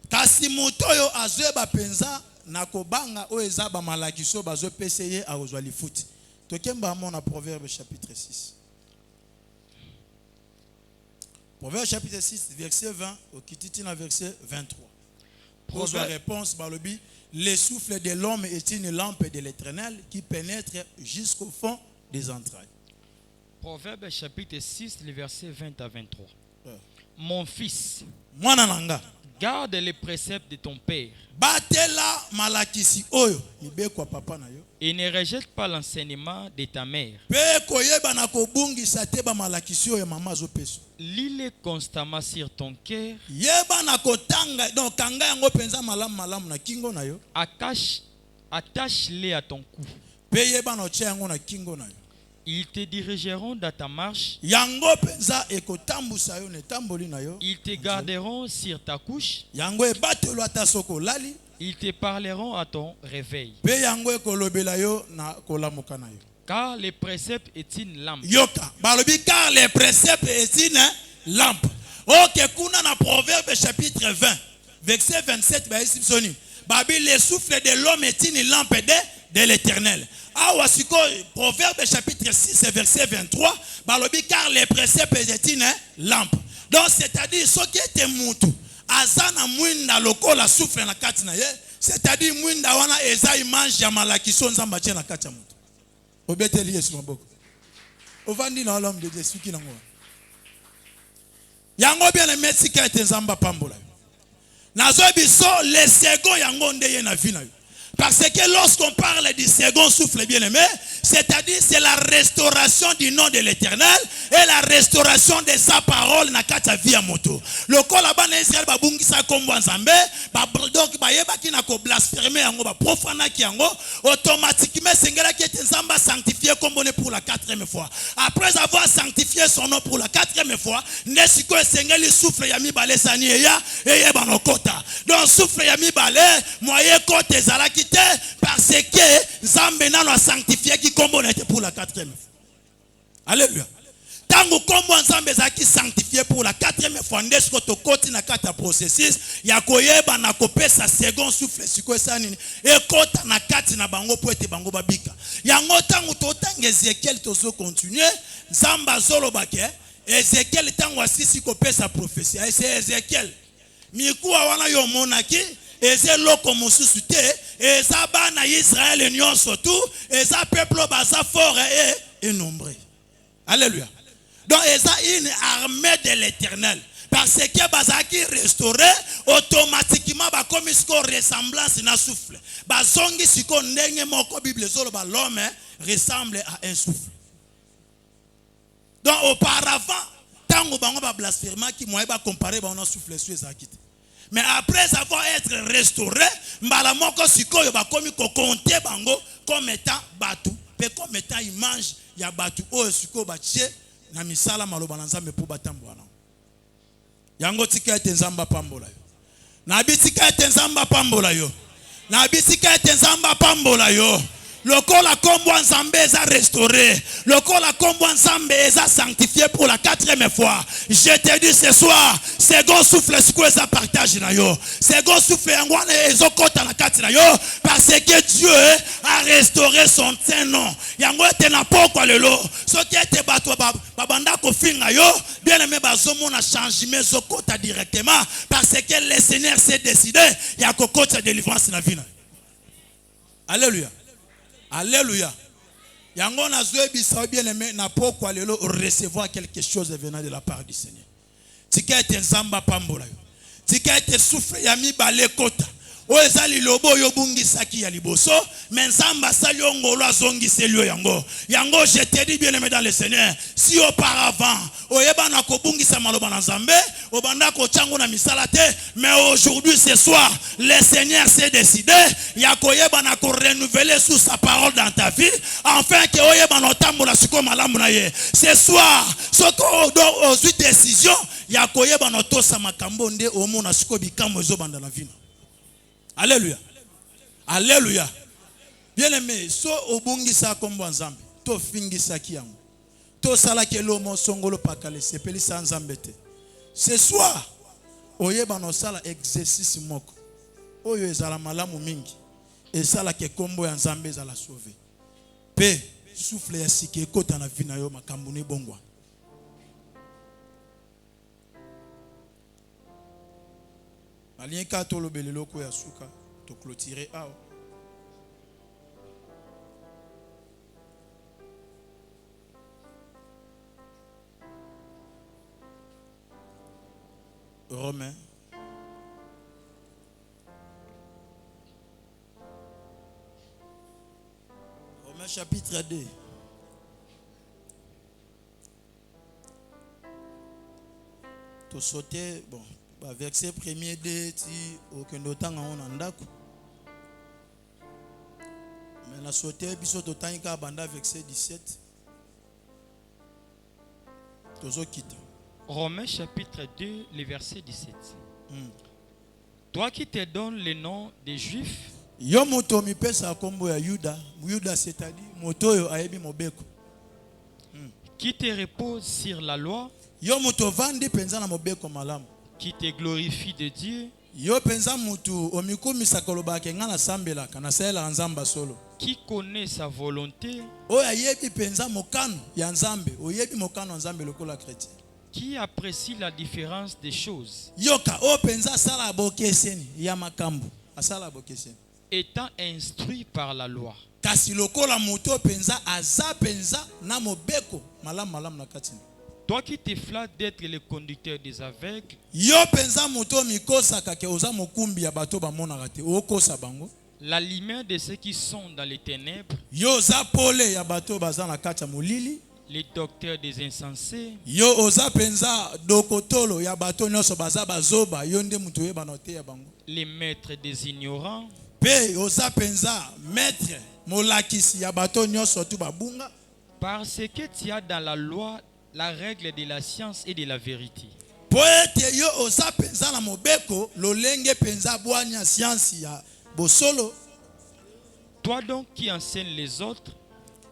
Kasi moto yo azoeba penza na kobanga o eza ba malakiso bazo peseye azwa lifuti. Tokemba mona Proverbe chapitre 6. Proverbe chapitre 6, verset 20, au Kititina verset 23. Pour la réponse, Balobi, le souffle de l'homme est une lampe de l'Éternel qui pénètre jusqu'au fond des entrailles. Proverbe chapitre 6, le verset 20 à 23. Mon fils, garde les préceptes de ton père. Batela malakisi oyo mibeko papa na yo. Et ne rejette pas l'enseignement de ta mère. Pe koyeba na kobungisa te ba malakisi oyo mama zo peso. Lis-le constamment sur ton cœur. Yeba na kotanga donc kanga yango penza malamu na kingo na yo. Attache-les à ton cou. Pe yeba na tia yango na kingo na yo. Ils te dirigeront dans ta marche. Yango penza ekotambusa yo ne tamboli na yo. Ils te garderont sur ta couche. Yango ebatelo ata soko lali. Ils te parleront à ton réveil. Car les préceptes est une lampe. Yoka. Balobi car les préceptes est une lampe. Ok, kuna na Proverbe chapitre 20, verset 27, Babi, le souffle de l'homme est une lampe de l'Éternel. Awasiko, Proverbe chapitre 6, verset 23, Balobi car les préceptes est une lampe. Donc c'est-à-dire ce qui était moutou, azana mwinda lokola souffle na kati na ye, c'est-à-dire mwinda wana eza image ya malakiso nzamba tie na kati ya mutu. Obeteli Yesu maboko. Ovandi na l'homme de Dieu suki nango. Yango bien aimé sika ete nzamba pambola. Nazo biso le second yango ndeye na vie na yo. Parce que lorsqu'on parle du second souffle bien-aimé, c'est-à-dire c'est la restauration du nom de l'Éternel et la restauration de sa parole na kata via moto. Le col là-bas na Israël ba bungisa kombo nzambe, ba donc ba yeba ki na ko blasphémer yango ba profana ki yango, automatiquement sengela ki ete nzamba sanctifié kombo ne pour la 4e fois. Après avoir sanctifié son nom pour la 4e fois, nesiko sengeli souffle ya mibale sani ya eye banokota. Donc souffle ya mibale moyen kote zalaki parce que Nzambe nano a sanctifié qui combo n'était pour la 4e fois. Alléluia. Tango combo Nzambe zaki sanctifié pour la 4e fois, ndesko to koti na kata processus ya koyeba na kopesa second souffle siko sani e kota na kati na bango po ete bango babika. Yango tango to tanga Ezekiel tozo continuer, Nzamba zolo bake, Ezekiel tango asisi kopesa prophétie. C'est Ezekiel. Mikuwa wana yo monaki eze loko mosusu te, eza bana Israël nyonso tout, eza peuple baza fort et nombreux. Alléluia. Donc eza une armée de l'Éternel. Parce que bazaki restauré, automatiquement ba comme isko ressemblance na souffle. Bazongi siko ndenge moko Bible zolo ba l'homme ressemble à un souffle. Donc auparavant, tango bango ba blasphémement qui moye ba comparer ba on souffle sur ezakite. Mais après avoir été restauré, mbalamoko sikoyo ba komi ko compter bango comme étant batu, pe comme étant image ya batu o siko ba tche na misala maloba na Nzambe pour batambwana. Yango tika ete Nzamba pambola yo. Na bitika ete Nzamba pambola yo. Na bitika ete Nzamba pambola yo. Lokola kombo Nzambe eza restauré. Lokola kombo Nzambe eza sanctifié pour la 4e fois. Je te dis ce soir, second souffle siko eza partage na yo. Second souffle yangwana ezo kota na kati na yo parce que Dieu a restauré son saint nom. Yango ete na pokwa lelo. Soki ete bato babanda ko finga yo, bien aimé bazomo na changement zo kota directement parce que le Seigneur s'est décidé ya ko kota délivrance na vie na. Alléluia. Alléluia. Yango na zoe bisa bien aimé na pokwa lelo recevoir quelque chose venant de la part du Seigneur. Tika ete Nzamba pambola yo. Tika ete souffle ya mibale kota. O ezali lobo yo bungisaki ya liboso, mais Nzamba sali ngolo azongi selio yango. Yango je te dis bien aimé dans le Seigneur, si auparavant oyeba na ko bungisa maloba na Nzambe, obanda ko chango na misala te, mais aujourd'hui ce soir, le Seigneur s'est décidé ya koyeba na ko renouveler sous sa parole dans ta vie, afin que oyeba na tambola siko malamu na ye. Ce soir, soko do ozu décision ya koyeba na tosa makambo nde omona siko bikambo zo banda na vie. Alléluia. Alléluia. Bien aimé, so obungisa kombo Nzambe, to fingisa kiyango. To sala ke lomo songolo pakale sepeli sa Nzambe te. Ce soir, oyeba no sala exercice moko. Oyo ezala malamu mingi. Esala ke kombo ya Nzambe ezala sauver. Pe souffle ya sike kota na vina yo makambo ne bongwa. Alien ka to lobelelo ko ya suka to clôturer a. Romains chapitre 2. To sauter bon verset 1er de ti okendo tanga on andako. Mais la sauter biso to tanga banda verset 17. Tozo kita. Romains chapitre 2, le verset 17. Toi qui te donnes le nom des Juifs, yo moto mipesa kombo ya Yuda, Yuda c'est-à-dire moto yo ayebi mobeko. Qui te repose sur la loi, Yo moto vandi penza na mobeko malamu. qui te glorifie de Dieu, Yo penza mutu omikumisa koloba ke ngana sambelaka na sela nzamba solo. qui connaît sa volonté, Oya yebi penza mokano ya nzambe, oyebi mokano ya nzambe lokola chrétien. qui apprécie la différence des choses, Yoka o penza sala bokeseni ya makambu, asala bokeseni. étant instruit par la loi. Kasi lokola moto penza aza penza na mobeko malamu na katini. Toi qui te flattes d'être le conducteur des aveugles, Yo penza moto mikosa kake oza mokumbi ya bato ba monaka te okosa bango. la lumière de ceux qui sont dans les ténèbres, Yo za pole ya bato baza na kati ya molili. les docteurs des insensés, Yo oza penza dokotolo ya bato nyonso baza bazoba yo nde mutu yeba na te ya bango. les maîtres des ignorants, Pe oza penza maître molakisi ya bato nyonso tu babunga. parce que tu as dans la loi la règle de la science et de la vérité. Po ete yo oza penza na mobeko lolenge penza bwanya siansi ya bosolo. Toi donc qui enseignes les autres,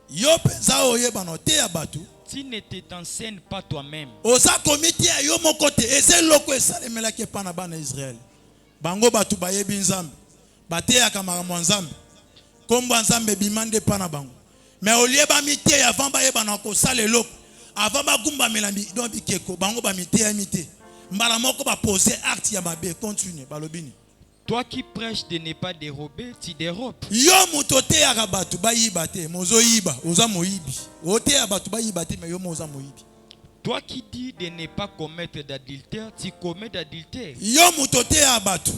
Yo penza oyeba na te ya bato. tu ne t'enseignes pas toi-même. Oza komite ya yo moko te eze loko esalemelaki epa na bana Israel. Bango bato bayebi nzambe bateyaka makambo ya nzambe kombo ya nzambe bimande epa na bango. Me olie bamite avant bayeba na kosala eloko avant bagumbamela bidon bikeko bango bamiteya mite mbala moko bapose acte ya mabe continue balobini. Toi qui prêches de ne pas dérober, tu dérobes. Yo moto oteyaka bato bayiba te mozoyiba oza moyibi oteya bato bayiba te me yo mo oza moyibi. Toi qui dis de ne pas commettre d'adultère, tu commets d'adultère. Yo moto oteya bato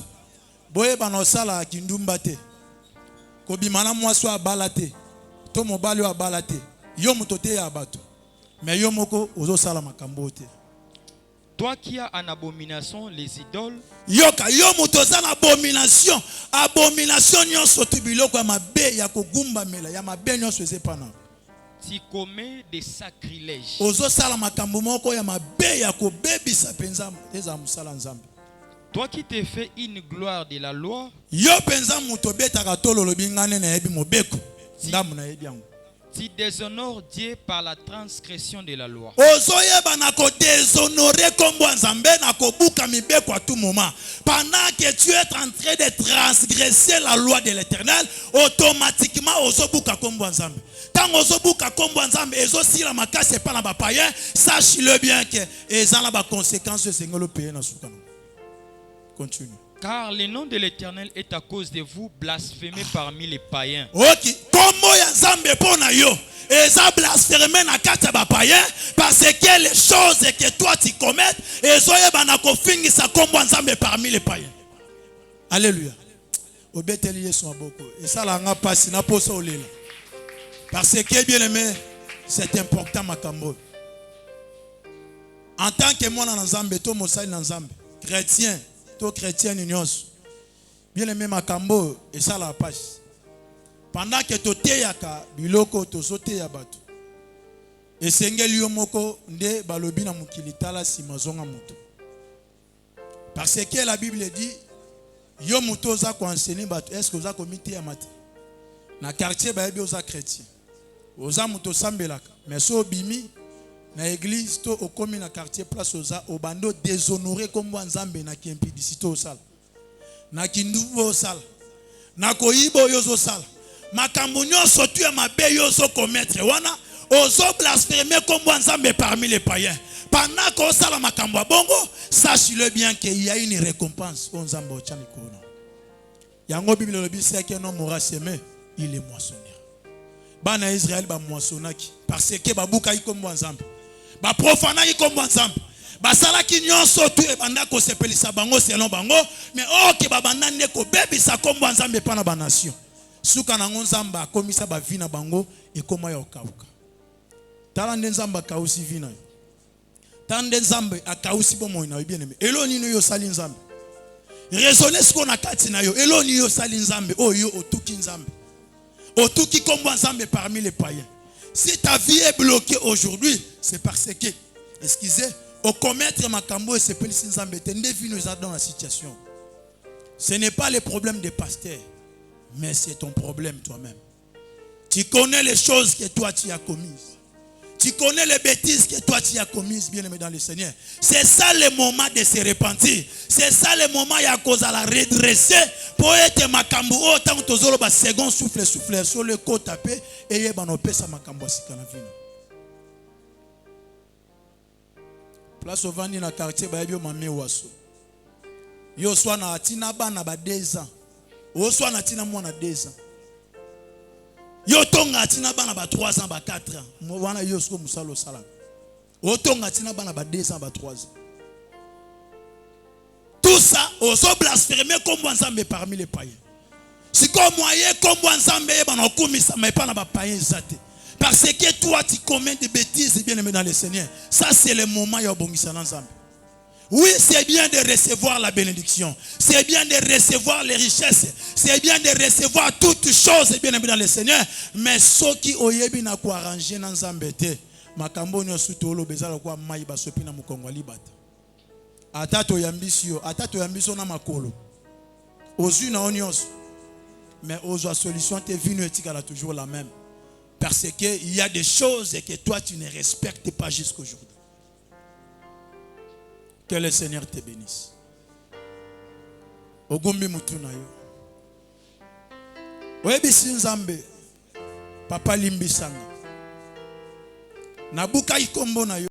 boyeba na osala kindumba te kobima na mwasi abala te to mobali abala te yo moto oteya bato me yo moko ozosala makambo te. Toi qui as en abomination les idoles, Yoka yo moto oza na abomination nyonso tu biloko ya mabe ya kogumbamela ya mabe nyonso ezepana. tu commets des sacrilèges. Ozosala makambo moko ya mabe ya kobebisa penza eza musala nzambe. Toi qui te fais une gloire de la loi, Yo penza moto betaka tolo lobingane na yebi mobeko ndamu na yebi yango. tu déshonores Dieu par la transgression de la loi. Ozoyeba na ko déshonorer kombo nzambe na kobuka mibeko à tout moment. Pendant que tu es en train de transgresser la loi de l'Éternel, automatiquement ozobuka kombo nzambe. Tant ozobuka kombo nzambe ezosila makase pa na ba païen, sache-le bien que ezala ba conséquences sengolo payer na sukana. Continue. Car le nom de l'Éternel est à cause de vous blasphémé parmi les païens. Ok, kombo ya nzambe pona yo eza blasphémé na kati ya ba païen parce que les choses que toi tu commets ezoyeba na kofingisa kombo nzambe parmi les païens. Alléluia. Obeteli Yesu maboko esala nga pasi na poso olela. Parce que bien aimé, c'est important makambo. En tant que mwana na nzambe to mosali na nzambe, chrétien to chrétien nyonso. Bien aimé makambo esala pasi. Pendant que toteyaka biloko tozoteya bato. Esengeli yo moko nde balobi na mokili tala sima zonga moto. Parce que la Bible dit yo moto za ko enseigner bato est-ce que oza komiteya mate. Na quartier bayebi oza chrétien. Oza moto sambelaka mais so bimi na église to okomi na quartier place oza obando déshonorer kombo nzambe na kimpidicité osala. Na kindubo osala. Na koyibo yozo sala. Makambo nyonso tu ya mabe yozo commettre wana ozo blasphémer kombo nzambe parmi les païens. Pendant qu'on sala makambo bongo, sache-le bien qu'il y a une récompense au nzambe o tchani kono. Yango Bible le dit c'est qu'un homme aura semé, il est moissonneur. Bana Israël ba moissonnaki parce que babuka ikombo nzambe. Ba profanaki kombo nzambe. Basalaki nyonso tu e banda ko sepelisa bango selon bango, mais ke babanda ne ko bebisa kombo nzambe pa na ba nation. Suka na nzamba akomisa ba vi na bango ekoma ya okauka. Tala nde nzamba kausi vi na yo. Tande nzambe akausi bomo na yo bien aimé. Eloni no yo sali nzambe. Raisonner ce qu'on a kati na yo. Eloni yo sali nzambe oyo otuki nzambe. Otuki kombo nzambe parmi les païens. Si ta vie est bloquée aujourd'hui, c'est parce que, excusez, au commettre makambo et se pelisi nzambe te nde vino za dans la situation. Ce n'est pas le problème des pasteurs, mais c'est ton problème toi-même. Tu connais les choses que toi tu as commises. Tu connais les bêtises que toi tu as commises, bien aimé dans le Seigneur. C'est ça le moment de se repentir. C'est ça le moment où il y a cause à la redresser pour être makambo. Autant que tu as second souffle sur le côté tapé et il y a un makambo à sikanavina. Place au vandi na quartier ba yebio mami waso. Yo soit na atina bana ba 2 ans. O soit na tina mwana 2 ans. Yo tonga atina bana ba 3 ans ba 4 ans. Mo wana yo sko musalo sala. O tonga atina bana ba 2 ans ba 3 ans. Tout ça oso blasphémer comme ensemble parmi les païens. Si comme moyen comme ensemble bana komisa mais pas na ba païens zate. Parce que toi tu commets des bêtises bien aimé dans le Seigneur. Ça c'est le moment où il y a bongisa ensemble. Oui, c'est bien de recevoir la bénédiction. C'est bien de recevoir les richesses. C'est bien de recevoir toutes choses bien aimé dans le Seigneur. Mais ce qui oyebi na ko arranger dans Zambete, makambo nyosu tolo bezala kwa mai basopi na mukongo libata. Atato yambisio na makolo. Ozu na onyos. Mais ozo solution te vino etikala toujours la même. Parce qu'il y a des choses que toi tu ne respectes pas jusqu'aujourd'hui. Que le Seigneur te bénisse. Ogumbi mutuna yo. Webisi nzambe. Papa limbisanga. Nabuka ikombo na yo.